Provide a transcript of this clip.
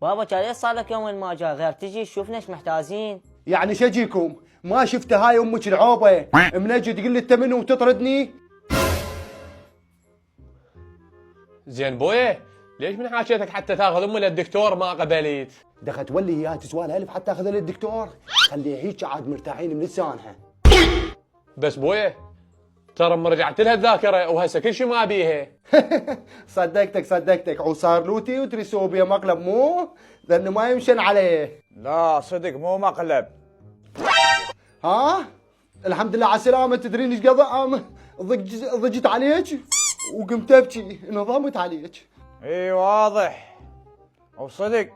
بابا كان ليش صار لك يومين ما جاء؟ غير تجي تشوفنا ايش محتاجين. يعني شجيكم ما شفت هاي امك العوبه منجي تقول لي انت منو وتطردني؟ زين بويه، ليش من حاجتك حتى تاخذ امي للدكتور ما قبليت؟ دخل تولي اياها تسوال الف حتى اخذها للدكتور. خليها هيك عاد مرتاحين من لسانها. بس بويه ترى ما رجعت لها الذاكره وهسه كل شيء ما بيها. صدقتك عصار لوتي وتريسوبيا مقلب مو لانه ما يمشن عليه. لا صدق مو مقلب. ها الحمد لله على السلامه. تدرين ايش قضى؟ ضجت عليك وقمت ابكي، نظمت عليك. اي واضح وصدق